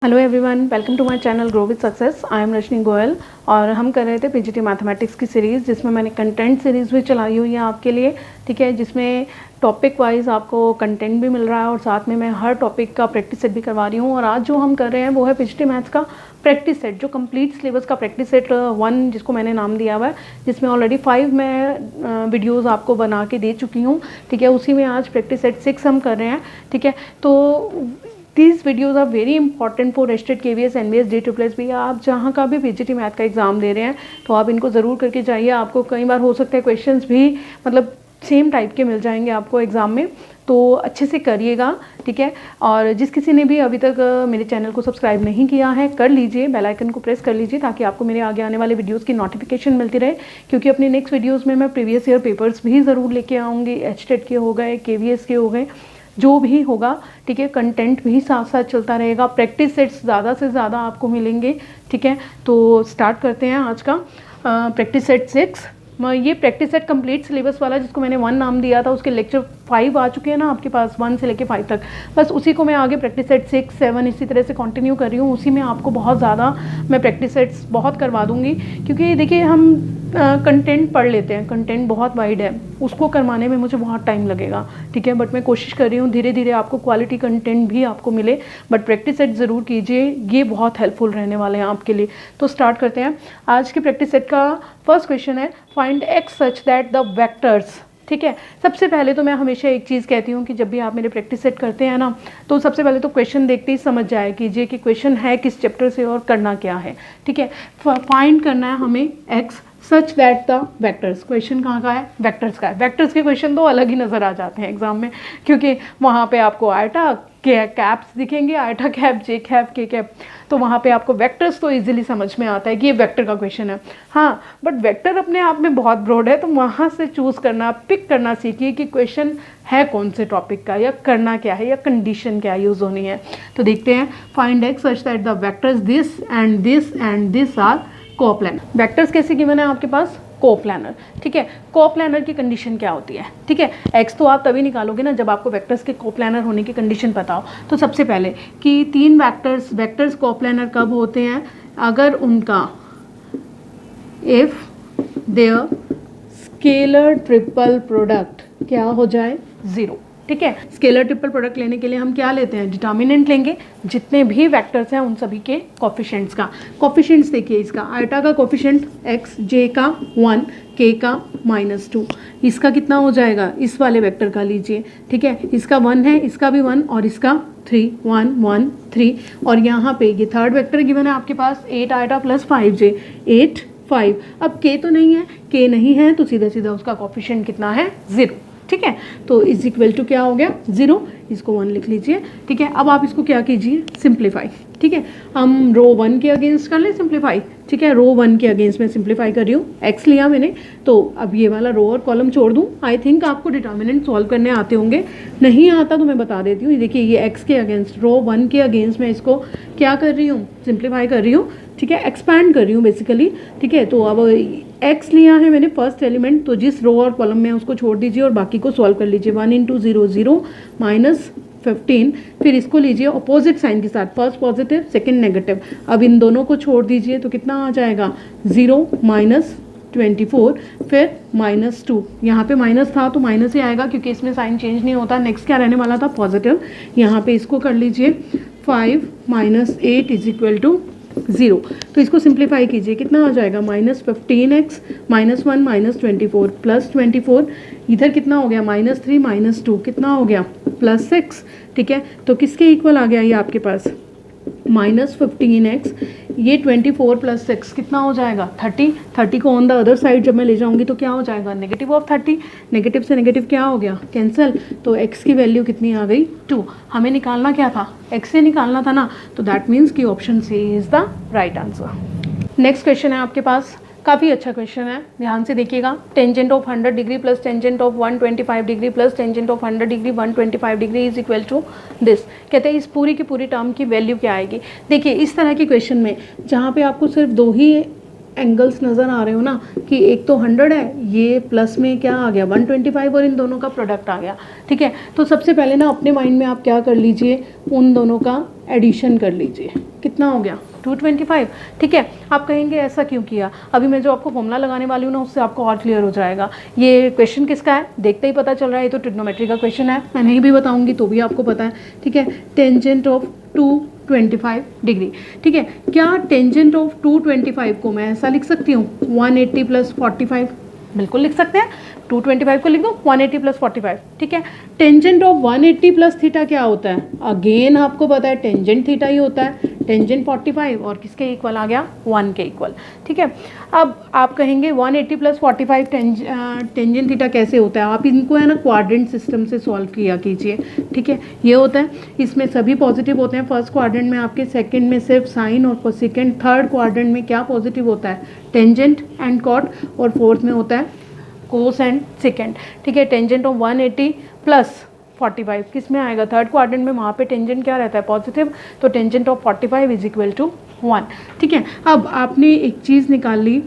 Hello everyone, welcome to my channel grow with success. I am Rajni Goyal और हम कर रहे थे पीजीटी मैथमेटिक्स की सीरीज़, जिसमें मैंने कंटेंट सीरीज़ भी चलाई हुई है आपके लिए। ठीक है, जिसमें टॉपिक वाइज आपको कंटेंट भी मिल रहा है और साथ में मैं हर टॉपिक का प्रैक्टिस सेट भी करवा रही हूँ। और आज जो हम कर रहे हैं वो है पीजीटी मैथ्स का प्रैक्टिस सेट, जो कंप्लीट सिलेबस का प्रैक्टिस सेट 1 जिसको मैंने नाम दिया हुआ है, जिसमें ऑलरेडी 5 मैं वीडियोज़ आपको बना के दे चुकी हूँ। ठीक है, उसी में आज प्रैक्टिस सेट 6 हम कर रहे हैं। ठीक है, तो These videos are very important for STET, KVS, NVS, DSSS। आप जहाँ का भी पीजीटी मैथ का एग्ज़ाम दे रहे हैं तो आप इनको ज़रूर करके जाइए। आपको कई बार हो सकता है क्वेश्चंस भी मतलब सेम टाइप के मिल जाएंगे आपको एग्ज़ाम में, तो अच्छे से करिएगा। ठीक है, और जिस किसी ने भी अभी तक मेरे चैनल को सब्सक्राइब नहीं किया है, कर लीजिए, बेल आइकन को प्रेस कर लीजिए, ताकि आपको मेरे आगे आने वाले वीडियोस की नोटिफिकेशन मिलती रहे। क्योंकि अपने नेक्स्ट वीडियोस में मैं प्रीवियस ईयर पेपर्स भी ज़रूर लेके आऊँगी। STET के हो गए, KVS के हो गए, जो भी होगा। ठीक है, कंटेंट भी साथ साथ चलता रहेगा, प्रैक्टिस सेट्स ज़्यादा से ज़्यादा आपको मिलेंगे। ठीक है, तो स्टार्ट करते हैं आज का प्रैक्टिस सेट 6। ये प्रैक्टिस सेट कंप्लीट सिलेबस वाला, जिसको मैंने 1 नाम दिया था, उसके लेक्चर 5 आ चुके हैं ना आपके पास, 1 से लेके 5 तक। बस उसी को मैं आगे प्रैक्टिस सेट 6, 7 इसी तरह से कंटिन्यू कर रही हूँ। उसी में आपको बहुत ज़्यादा मैं प्रैक्टिस सेट्स बहुत करवा दूँगी। क्योंकि देखिए, हम कंटेंट पढ़ लेते हैं, कंटेंट बहुत वाइड है, उसको करवाने में मुझे बहुत टाइम लगेगा। ठीक है, बट मैं कोशिश कर रही हूँ धीरे धीरे आपको क्वालिटी कंटेंट भी आपको मिले। बट प्रैक्टिस सेट ज़रूर कीजिए, ये बहुत हेल्पफुल रहने वाले हैं आपके लिए। तो स्टार्ट करते हैं। आज के प्रैक्टिस सेट का फर्स्ट क्वेश्चन है, find x such that the vectors. ठीक है, सबसे पहले तो मैं हमेशा एक चीज़ कहती हूँ कि जब भी आप मेरे प्रैक्टिस सेट करते हैं ना, तो सबसे पहले तो क्वेश्चन देखते ही समझ जाए कीजिए कि क्वेश्चन है किस चैप्टर से और करना क्या है। ठीक है, फाइंड करना है हमें x such that the vectors. Question कहाँ का है? वेक्टर्स का है। वेक्टर्स के क्वेश्चन तो अलग ही नज़र आ जाते हैं एग्जाम में, क्योंकि वहाँ पे आपको आयटा कैप्स दिखेंगे, आयटा कैप, जे कैप, के कैप, तो वहाँ पे आपको वेक्टर्स तो इजीली समझ में आता है कि ये वेक्टर का क्वेश्चन है। हाँ, बट वेक्टर अपने आप में बहुत ब्रॉड है, तो वहाँ से चूज़ करना, पिक करना सीखिए कि क्वेश्चन है कौन से टॉपिक का, या करना क्या है, या कंडीशन क्या यूज़ होनी है। तो देखते हैं, find x such that the vectors this and this and this are coplanar. Vectors कैसे गिवन है आपके पास? कोप्लानर। ठीक है, कोप्लानर की कंडीशन क्या होती है? ठीक है, एक्स तो आप तभी निकालोगे ना जब आपको वेक्टर्स के कोप्लानर होने की कंडीशन पता हो। तो सबसे पहले कि 3 वेक्टर्स कोप्लानर कब होते हैं? अगर उनका if their scalar triple product क्या हो जाए? 0। ठीक है, स्केलर ट्रिपल प्रोडक्ट लेने के लिए हम क्या लेते हैं? डिटर्मिनेंट लेंगे, जितने भी वेक्टर्स हैं उन सभी के कोफिशिएंट्स का। कोफिशिएंट्स देखिए, इसका आयटा का कोफिशिएंट x, j का 1, k का -2, इसका कितना हो जाएगा? इस वाले वेक्टर का लीजिए। ठीक है, इसका 1 है, इसका भी 1 और इसका 3, 1 1 3। और यहाँ पे ये थर्ड वेक्टर गिवन है आपके पास 8 आयटा प्लस 5j, 8 5। अब k तो नहीं है, k नहीं है तो सीधा सीधा उसका कोफिशिएंट कितना है? 0। ठीक है, तो इज इक्वल टू क्या हो गया? 0। इसको 1 लिख लीजिए। ठीक है, अब आप इसको क्या कीजिए? सिंप्लीफाई। ठीक है, हम रो 1 के अगेंस्ट कर लें सिंप्लीफाई। ठीक है, रो 1 के अगेंस्ट में सिंप्लीफाई कर रही हूँ, एक्स लिया मैंने, तो अब ये वाला रो और कॉलम छोड़ दूँ। आई थिंक आपको डिटर्मिनेंट सॉल्व करने आते होंगे, नहीं आता तो मैं बता देती हूँ। ये देखिए, ये एक्स के अगेंस्ट, रो 1 के अगेंस्ट में इसको क्या कर रही हूँ? सिंप्लीफाई कर रही हूँ। ठीक है, एक्सपैंड कर रही हूँ बेसिकली। ठीक है, तो अब एक्स लिया है मैंने फर्स्ट एलिमेंट, तो जिस रो और कॉलम में उसको छोड़ दीजिए और बाकी को सॉल्व कर लीजिए। 1 × 0 0 -15। फिर इसको लीजिए अपोजिट साइन के साथ, फर्स्ट पॉजिटिव सेकंड नेगेटिव। अब इन दोनों को छोड़ दीजिए तो कितना आ जाएगा? 0 -24, फिर -2। यहाँ पे माइनस था तो माइनस ही आएगा, क्योंकि इसमें साइन चेंज नहीं होता। नेक्स्ट क्या रहने वाला था? पॉजिटिव। यहाँ पे इसको कर लीजिए 5 - 8 = 0। तो इसको सिंप्लीफाई कीजिए, कितना आ जाएगा? -15x -1 -24 +24। इधर कितना हो गया? -3 -2 कितना हो गया? +6। ठीक है, तो किसके इक्वल आ गया ये आपके पास? -15x, ये 24 + 6 कितना हो जाएगा? 30। 30 को ऑन द अदर साइड जब मैं ले जाऊंगी तो क्या हो जाएगा? -30। नेगेटिव से नेगेटिव क्या हो गया? कैंसिल। तो x की वैल्यू कितनी आ गई? 2। हमें निकालना क्या था? x से निकालना था ना, तो दैट मीन्स कि option C is the right answer. Next question है आपके पास, काफ़ी अच्छा क्वेश्चन है, ध्यान से देखिएगा। Tangent of 100 degree plus tangent of 125 degree plus tangent of 100 degree 125 degree is equal to this. कहते हैं इस पूरी की पूरी टर्म की वैल्यू क्या आएगी। देखिए, इस तरह के क्वेश्चन में जहाँ पे आपको सिर्फ 2 ही एंगल्स नज़र आ रहे हो ना कि एक तो 100 है, ये प्लस में क्या आ गया 125 और इन दोनों का प्रोडक्ट आ गया, ठीक है। तो सबसे पहले ना अपने माइंड में आप क्या कर लीजिए, उन दोनों का एडिशन कर लीजिए, कितना हो गया 225, ठीक है। आप कहेंगे ऐसा क्यों किया, अभी मैं जो आपको फॉर्मूला लगाने वाली हूँ ना उससे आपको और क्लियर हो जाएगा। ये क्वेश्चन किसका है देखते ही पता चल रहा है, ये तो ट्रिग्नोमेट्री का क्वेश्चन है, मैं नहीं भी बताऊंगी तो भी आपको पता है, ठीक है। टेंजेंट ऑफ 225 डिग्री, ठीक है। क्या टेंजेंट ऑफ 225 को मैं ऐसा लिख सकती हूँ 180 प्लस 45, बिल्कुल लिख सकते हैं। 225 को लिख दो 180 प्लस 45, ठीक है। टेंजेंट ऑफ 180 प्लस थीटा क्या होता है, अगेन आपको पता है टेंजेंट थीटा ही होता है, टेंजेंट 45 और किसके इक्वल आ गया 1 के इक्वल, ठीक है। अब आप कहेंगे 180 प्लस 45 टेंजेंट थीटा कैसे होता है, आप इनको है ना क्वाड्रेंट सिस्टम से सॉल्व किया कीजिए, ठीक है। ये होता है, इसमें सभी पॉजिटिव होते हैं, फर्स्ट क्वाड्रेंट में आपके, सेकंड में सिर्फ साइन और कोसेकेंट, थर्ड क्वाड्रेंट में क्या पॉजिटिव होता है टेंजेंट एंड कॉट, और फोर्थ में होता है कोस एंड सेकेंड, ठीक है। टेंजेंट ऑफ 180 प्लस 45 किस में आएगा थर्ड क्वाड्रेंट में, वहाँ पे टेंजेंट क्या रहता है पॉजिटिव, तो tangent of 45 is equal to 1, ठीक है। अब आपने एक चीज़ निकाल ली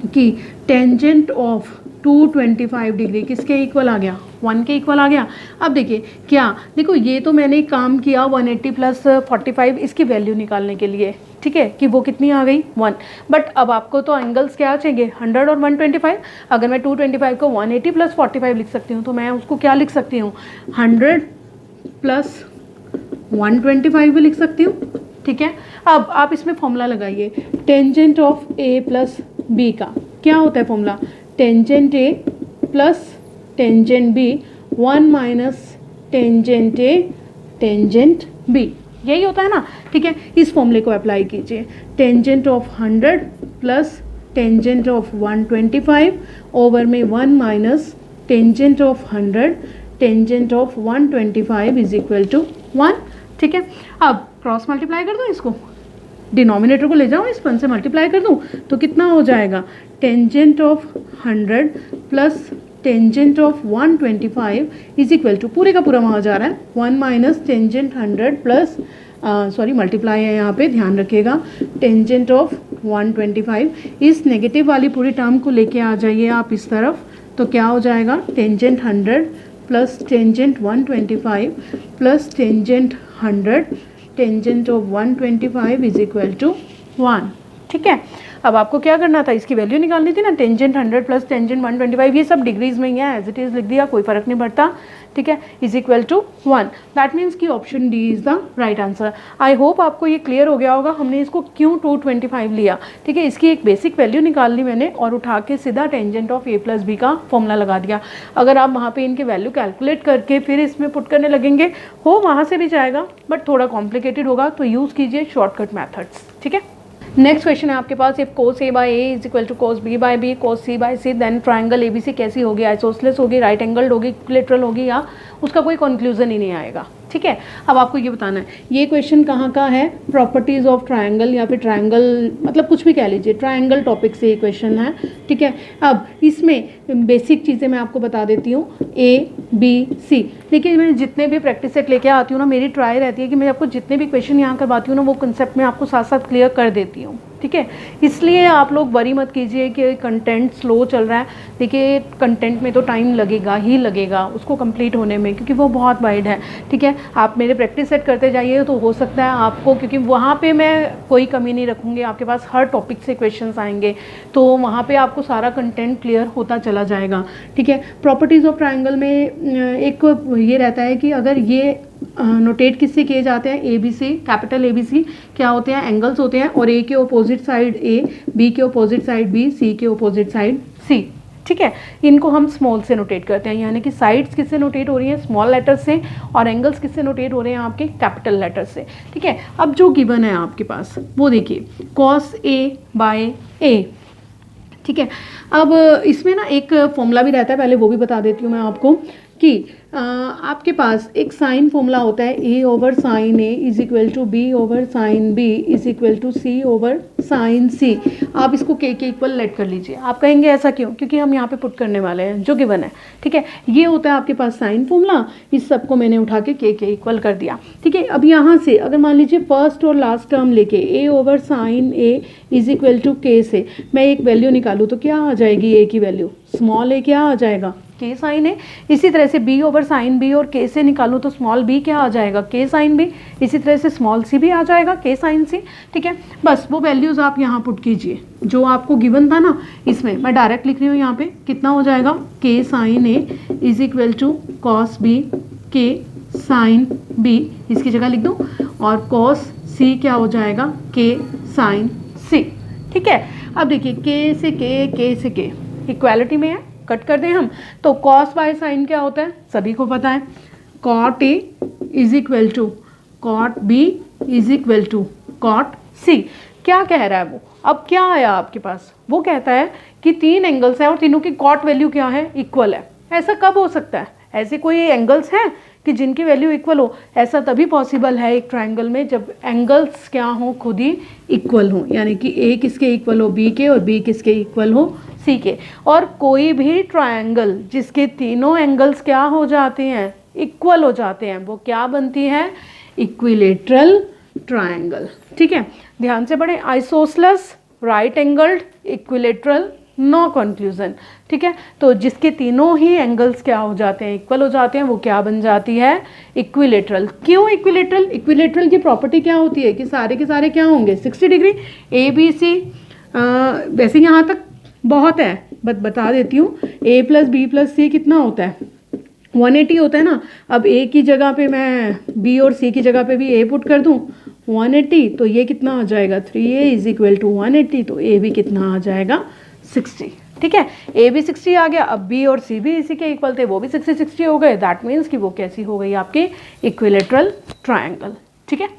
कि टेंजेंट ऑफ 225 डिग्री किसके इक्वल आ गया 1 के इक्वल आ गया। अब देखिए क्या, देखो ये तो मैंने काम किया 180 प्लस 45 इसकी वैल्यू निकालने के लिए, ठीक है, कि वो कितनी आ गई 1, बट अब आपको तो एंगल्स क्या चाहिए 100 और 125। अगर मैं 225 को 180 प्लस 45 लिख सकती हूँ तो मैं उसको क्या लिख सकती हूँ 100 प्लस 125 भी लिख सकती हूँ, ठीक है। अब आप इसमें फॉर्मूला लगाइए, tangent of A plus B का क्या होता है formula, tangent A plus tangent B 1 minus tangent A tangent B, यही होता है ना, ठीक है। इस फॉर्मूले को अप्लाई कीजिए, tangent of 100 plus tangent of 125 over में 1 minus tangent of 100 tangent of 125 is equal to 1, ठीक है। अब क्रॉस मल्टीप्लाई कर दूँ, इसको डिनोमिनेटर को ले जाऊँ, इस 1 से मल्टीप्लाई कर दूँ तो कितना हो जाएगा, tangent of 100 plus tangent of 125 is equal to, पूरे का पूरा वहाँ जा रहा है 1 minus tangent 100 plus sorry multiply है यहाँ पे ध्यान रखिएगा, टेंजेंट ऑफ 125, इस नेगेटिव वाली पूरी टर्म को लेके आ जाइए आप इस तरफ, तो क्या हो जाएगा tangent 100 plus tangent 125 plus tangent 100 tangent of 125 is equal to 1, ठीक है। अब आपको क्या करना था, इसकी वैल्यू निकालनी थी ना, टेंजेंट 100 प्लस टेंजेंट 125, ये सब डिग्रीज में ही है, एज इट इज़ लिख दिया, कोई फर्क नहीं पड़ता, ठीक है, is equal to 1। That means कि option D is the right answer. I hope आपको ये क्लियर हो गया होगा हमने इसको क्यों 225 लिया, ठीक है। इसकी एक बेसिक वैल्यू निकाल ली मैंने और उठा के सीधा tangent of A plus B का फॉर्मूला लगा दिया। अगर आप वहाँ पे इनके वैल्यू कैलकुलेट करके फिर इसमें पुट करने लगेंगे, हो वहाँ से भी जाएगा बट थोड़ा कॉम्प्लिकेटेड होगा, तो यूज़ कीजिए शॉर्टकट मैथड्स, ठीक है। नेक्स्ट क्वेश्चन है आपके पास, if cos A by A is equal to cos B by B cos C by C, then triangle A B C कैसी होगी, आइसोसेलेस होगी, राइट एंगल्ड होगी, इक्विलैटरल होगी, या उसका कोई कंक्लूजन ही नहीं आएगा, ठीक है। अब आपको ये बताना है ये क्वेश्चन कहाँ का है, प्रॉपर्टीज़ ऑफ ट्राइंगल या फिर ट्राइंगल मतलब कुछ भी कह लीजिए, ट्राइंगल टॉपिक से ये क्वेश्चन है, ठीक है। अब इसमें बेसिक चीज़ें मैं आपको बता देती हूँ, ए बी सी। देखिए मैं जितने भी प्रैक्टिस सेट लेके आती हूँ ना, मेरी ट्राई रहती है कि मैं आपको जितने भी क्वेश्चन यहाँ करवाती हूँ ना वो कंसेप्ट में आपको साथ साथ क्लियर कर देती हूँ, ठीक है। इसलिए आप लोग वरी मत कीजिए कि कंटेंट स्लो चल रहा है, देखिए कंटेंट में तो टाइम लगेगा ही लगेगा उसको कंप्लीट होने में, क्योंकि वो बहुत वाइड है, ठीक है। आप मेरे प्रैक्टिस सेट करते जाइए तो हो सकता है आपको, क्योंकि वहाँ पे मैं कोई कमी नहीं रखूँगी, आपके पास हर टॉपिक से क्वेश्चंस आएंगे, तो वहाँ पे आपको सारा कंटेंट क्लियर होता चला जाएगा, ठीक है। प्रॉपर्टीज़ ऑफ ट्राइंगल में एक ये रहता है कि अगर ये नोटेट किससे किए जाते हैं, A B C, capital A B C क्या होते हैं, एंगल्स होते हैं, और ए के अपोजिट साइड ए, बी के अपोजिट साइड बी, सी के अपोजिट साइड सी, ठीक है। इनको हम स्मॉल से नोटेट करते हैं, यानी कि साइड्स किससे नोटेट हो रही हैं स्मॉल लेटर से, और एंगल्स किससे नोटेट हो रहे हैं आपके कैपिटल लेटर से, ठीक है। अब जो गिवन है आपके पास वो देखिए कॉस ए बाय ए, ठीक है। अब इसमें ना एक फॉर्मूला भी रहता है, पहले वो भी बता देती हूँ मैं आपको, कि आपके पास एक साइन फॉर्मूला होता है a over sine a is equal to b over sine b is equal to c over sine c। आप इसको k के इक्वल लेट कर लीजिए। आप कहेंगे ऐसा क्यों? क्योंकि हम यहाँ पे पुट करने वाले हैं जो गिवन है, ठीक है। ये होता है आपके पास साइन फॉर्मूला, इस सब को मैंने उठा के k के इक्वल कर दिया, ठीक है। अब यहाँ से अगर मान लीजिए फर्स्ट और लास्ट टर्म लेके a over sine a is equal to k से मैं एक वैल्यू निकालूँ तो क्या आ जाएगी? a की वैल्यू स्मॉल a क्या आ जाएगा? k साइन है। इसी तरह से b ओवर साइन b और k से निकालूँ तो स्मॉल b क्या आ जाएगा? k sine b। इसी तरह से स्मॉल c भी आ जाएगा k साइन c, ठीक है। बस वो वैल्यूज़ आप यहाँ पुट कीजिए जो आपको गिवन था ना, इसमें मैं डायरेक्ट लिख रही हूँ। यहाँ पे कितना हो जाएगा? k sine a is equal to cos b k sine b, इसकी जगह लिख दूँ, और कॉस c क्या हो जाएगा? k साइन c, ठीक है। अब देखिए k से k से k इक्वालिटी में है, कट कर दें हम तो कॉस बाय साइन क्या होता है? सभी को पता है, cot a is equal to cot b is equal to cot c। क्या कह रहा है वो? अब क्या आया आपके पास? वो कहता है कि तीन एंगल्स हैं और तीनों की कॉट वैल्यू क्या है? इक्वल है। ऐसा कब हो सकता है? ऐसे कोई एंगल्स हैं कि जिनकी वैल्यू इक्वल हो? ऐसा तभी पॉसिबल है एक ट्राइंगल में जब एंगल्स क्या हो? खुद ही इक्वल हो, यानी कि a किसके इक्वल हो? b के, और b किसके इक्वल हो? c के। और कोई भी ट्राइंगल जिसके तीनों एंगल्स क्या हो जाते हैं? इक्वल हो जाते हैं, वो क्या बनती है? इक्विलेटरल ट्राइंगल, ठीक है। ध्यान से पढ़ें, isosceles, right angled, equilateral, no conclusion, ठीक है। तो जिसके तीनों ही एंगल्स क्या हो जाते हैं? इक्वल हो जाते हैं, वो क्या बन जाती है? इक्विलेटरल। क्यों इक्विलेटरल? इक्विलेटरल की प्रॉपर्टी क्या होती है कि सारे के सारे क्या होंगे? 60 डिग्री। ए बी सी वैसे यहाँ तक बहुत है, बता देती हूँ। a प्लस बी प्लस सी कितना होता है? 180 होता है ना। अब a की जगह पे मैं b और c की जगह पे भी a पुट कर दूँ 180, तो ये कितना आ जाएगा? 3a इज इक्वल टू 180, तो a भी कितना आ जाएगा? 60, ठीक है। a भी 60 आ गया। अब b और c भी इसी के इक्वल थे, वो भी 60 हो गए। दैट मीन्स कि वो कैसी हो गई? आपकी इक्विलेटरल ट्राइंगल, ठीक है।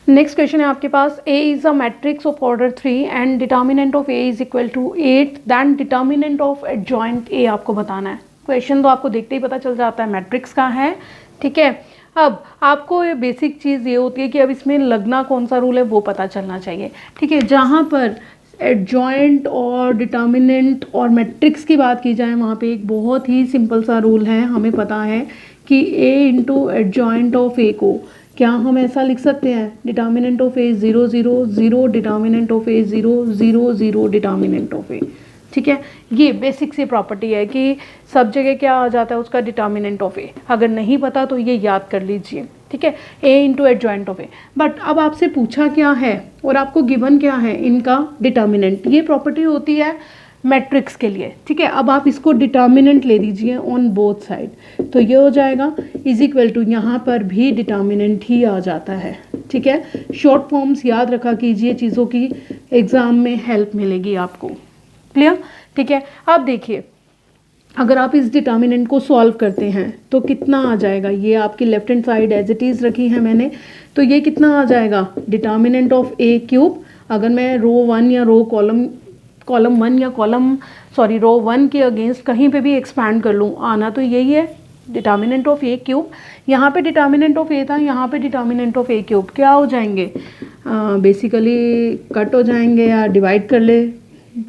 नेक्स्ट क्वेश्चन है आपके पास, A is a matrix of order 3 and determinant of A is equal to 8, then determinant of adjoint A आपको बताना है। क्वेश्चन तो आपको देखते ही पता चल जाता है मैट्रिक्स का है, ठीक है। अब आपको ये बेसिक चीज़ ये होती है कि अब इसमें लगना कौन सा रूल है वो पता चलना चाहिए, ठीक है। जहाँ पर एडजॉइंट और डिटर्मिनेंट और मैट्रिक्स की बात की जाए, वहाँ पे एक बहुत ही सिंपल सा रूल है। हमें पता है कि A into adjoint of A को क्या हम ऐसा लिख सकते हैं? Determinant of A 0 0 0, determinant of A 0 0 0, determinant of A, ठीक है। ये बेसिक सी प्रॉपर्टी है कि सब जगह क्या आ जाता है उसका? डिटर्मिनेंट ऑफ ए। अगर नहीं पता तो ये याद कर लीजिए, ठीक है। A into adjoint of A. But अब आपसे पूछा क्या है और आपको गिवन क्या है? इनका डिटर्मिनेंट। ये प्रॉपर्टी होती है मैट्रिक्स के लिए, ठीक है। अब आप इसको डिटर्मिनेंट ले लीजिए ऑन बोथ साइड, तो ये हो जाएगा इज इक्वल टू, यहाँ पर भी डिटर्मिनेंट ही आ जाता है, ठीक है। शॉर्ट फॉर्म्स याद रखा कीजिए, चीज़ों की एग्जाम में हेल्प मिलेगी आपको, क्लियर, ठीक है। अब देखिए अगर आप इस डिटर्मिनेंट को सॉल्व करते हैं तो कितना आ जाएगा? ये आपकी left hand side as it is रखी है मैंने, तो ये कितना आ जाएगा? Determinant of A cube. अगर मैं रो 1 या रो कॉलम 1 या रो 1 के अगेंस्ट कहीं पे भी एक्सपैंड कर लूँ, आना तो यही है, डिटर्मिनेंट ऑफ ए क्यूब। यहाँ पे डिटर्मिनेंट ऑफ ए था, यहाँ पे डिटर्मिनेंट ऑफ ए क्यूब क्या हो जाएंगे? बेसिकली कट हो जाएंगे या डिवाइड कर ले,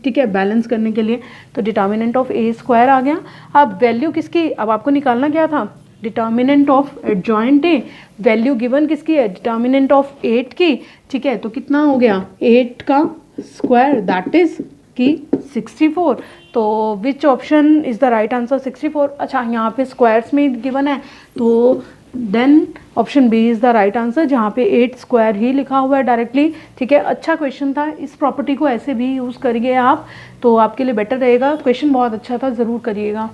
ठीक है, बैलेंस करने के लिए। तो डिटर्मिनेंट ऑफ ए स्क्वायर आ गया। अब वैल्यू किसकी? अब आपको निकालना क्या था? Determinant of adjoint A. Value given किसकी है? डिटर्मिनेंट ऑफ 8 की, ठीक है। तो कितना हो गया? 8 का स्क्वायर, दैट इज की 64। तो which option is the right answer? 64। अच्छा, यहाँ पे स्क्वायर्स में गिवन है तो then option B is the right answer, जहाँ पे 8 स्क्वायर ही लिखा हुआ है डायरेक्टली, ठीक है। अच्छा क्वेश्चन था, इस प्रॉपर्टी को ऐसे भी यूज़ करिए आप तो आपके लिए बेटर रहेगा। क्वेश्चन बहुत अच्छा था, ज़रूर करिएगा।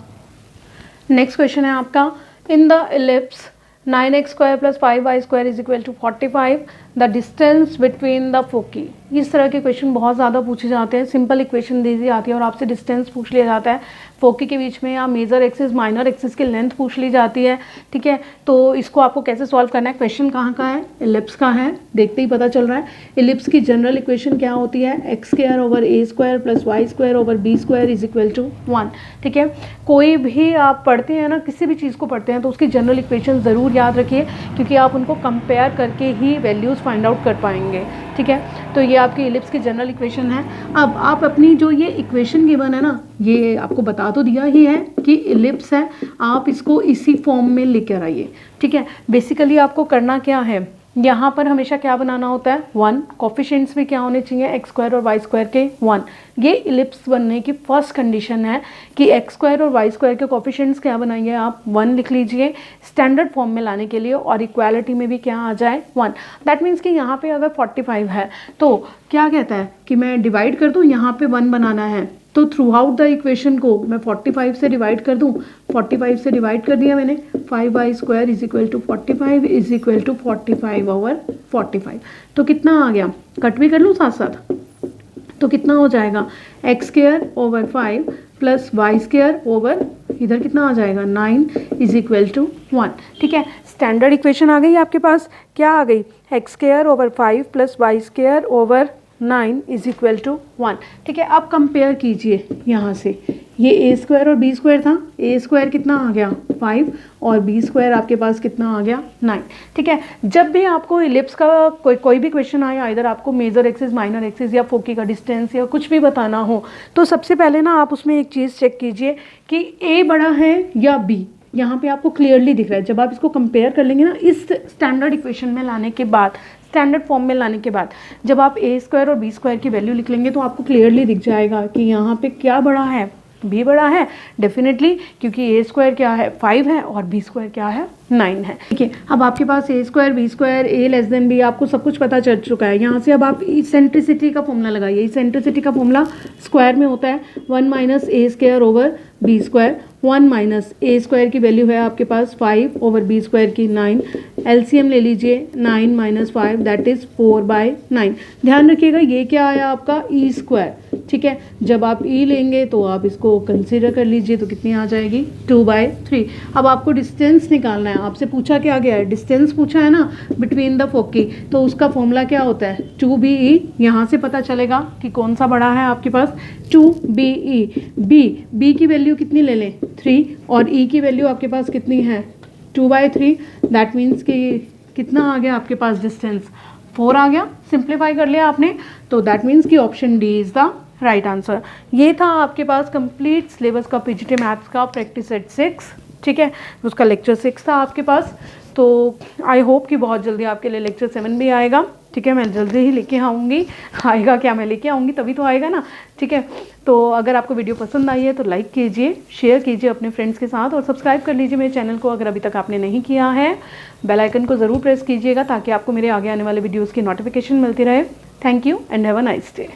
नेक्स्ट क्वेश्चन है आपका, in the ellipse 9x² + 5y² is equal to 45, the distance between the foci. इस तरह के क्वेश्चन बहुत ज़्यादा पूछे जाते हैं। सिंपल इक्वेशन दे दी जाती है और आपसे डिस्टेंस पूछ लिया जाता है फोकी के बीच में, या मेजर एक्सिस माइनर एक्सिस की लेंथ पूछ ली जाती है, ठीक है। तो इसको आपको कैसे सॉल्व करना है, क्वेश्चन कहाँ का है, इलिप्स का है, देखते ही पता चल रहा है। इलिप्स की जनरल इक्वेशन क्या होती है, x square over a square plus y square over B square is equal to 1, ठीक है। कोई भी आप पढ़ते हैं ना, किसी भी चीज़ को पढ़ते हैं तो उसकी जनरल इक्वेशन ज़रूर याद रखिए, क्योंकि आप उनको कंपेयर करके ही वैल्यूज़ फाइंड आउट कर पाएंगे, ठीक है। तो ये आपकी इलिप्स की जनरल इक्वेशन है। अब आप अपनी जो ये इक्वेशन गिवन है ना, ये आपको बता तो दिया ही है कि इलिप्स है, आप इसको इसी फॉर्म में लेकर आइए, ठीक है। बेसिकली आपको करना क्या है, यहाँ पर हमेशा क्या बनाना होता है, 1, कोफिशिएंट्स भी क्या होने चाहिए, एक्स स्क्वायर और वाई स्क्वायर के 1। ये इलिप्स बनने की फर्स्ट कंडीशन है कि एक्स स्क्वायर और वाई स्क्वायर के कोफिशिएंट्स क्या बनाइए आप, 1 लिख लीजिए स्टैंडर्ड फॉर्म में लाने के लिए, और इक्वालिटी में भी क्या आ जाए 1। दैट मीन्स कि यहाँ पे अगर 45 है तो क्या कहता है कि मैं डिवाइड कर दूँ, यहाँ पे 1 बनाना है, तो थ्रू आउट द इक्वेशन को मैं 45 से डिवाइड कर दूँ, 45 से डिवाइड कर दिया मैंने, 5y square is equal to 45 is equal to 45 over 45। तो कितना आ गया, कट भी कर लूँ साथ साथ, तो कितना हो जाएगा, x square over 5 plus y square over इधर कितना आ जाएगा 9 इज इक्वल टू 1, ठीक है। स्टैंडर्ड इक्वेशन आ गई आपके पास, क्या आ गई, x square over 5 plus y square over 9 is equal to 1, ठीक है। आप कंपेयर कीजिए यहाँ से, ये ए स्क्वायर और बी स्क्वायर था, ए स्क्वायर कितना आ गया 5 और बी स्क्वायर आपके पास कितना आ गया 9, ठीक है। जब भी आपको इलिप्स का कोई भी क्वेश्चन आए, इधर आपको मेजर एक्सिस माइनर एक्सिस या फोकी का डिस्टेंस या कुछ भी बताना हो, तो सबसे पहले ना आप उसमें एक चीज़ चेक कीजिए कि ए बड़ा है या बी। यहाँ पे आपको क्लियरली दिख रहा है, जब आप इसको कंपेयर कर लेंगे ना इस स्टैंडर्ड इक्वेशन में लाने के बाद, स्टैंडर्ड फॉर्म में लाने के बाद, जब आप ए स्क्वायर और बी स्क्वायर की वैल्यू लिख लेंगे तो आपको क्लियरली दिख जाएगा कि यहाँ पे क्या बड़ा है, बी बड़ा है डेफिनेटली, क्योंकि ए स्क्वायर क्या है 5 है और बी स्क्वायर क्या है 9 है, ठीक है। अब आपके पास ए स्क्वायर बी स्क्वायर ए लेस देन बी, आपको सब कुछ पता चल चुका है। यहाँ से अब आप इसेंट्रिसिटी का फॉर्मूला लगाइए। इसेंट्रिसिटी का फॉर्मूला स्क्वायर में होता है 1 minus A square over B square. 1 minus A square की वैल्यू है आपके पास 5 ओवर बी स्क्वायर की 9, एलसीएम ले लीजिए 9 माइनस 5 दैट इज 4/9। ध्यान रखिएगा ये क्या आया आपका ई स्क्वायर, ठीक है। जब आप ई लेंगे तो आप इसको कंसीडर कर लीजिए, तो कितनी आ जाएगी 2/3। अब आपको डिस्टेंस निकालना है, आपसे पूछा क्या गया है, डिस्टेंस पूछा है ना बिटवीन द फोकी, तो उसका फॉर्मूला क्या होता है 2BE। यहाँ से पता चलेगा कि कौन सा बड़ा है आपके पास 2BE। बी की वैल्यू कितनी ले लें 3, और ई की वैल्यू आपके पास कितनी है 2/3। दैट मीन्स कि कितना आ गया आपके पास डिस्टेंस 4 आ गया। सिंप्लीफाई कर लिया आपने, तो दैट मीन्स कि option D is the right answer. ये था आपके पास कंप्लीट सिलेबस का पीजीटी मैथ्स का प्रैक्टिस सेट 6, ठीक है। उसका लेक्चर 6 था आपके पास, तो आई होप कि बहुत जल्दी आपके लिए लेक्चर 7 भी आएगा, ठीक है। मैं जल्दी ही लेके आऊँगी, आएगा क्या, मैं लेके आऊँगी तभी तो आएगा ना, ठीक है। तो अगर आपको वीडियो पसंद आई है तो लाइक कीजिए, शेयर कीजिए अपने फ्रेंड्स के साथ, और सब्सक्राइब कर लीजिए मेरे चैनल को अगर अभी तक आपने नहीं किया है। बेल आइकन को ज़रूर प्रेस कीजिएगा ताकि आपको मेरे आगे आने वाले वीडियोज़ की नोटिफिकेशन मिलती रहे। Thank you and have a nice day.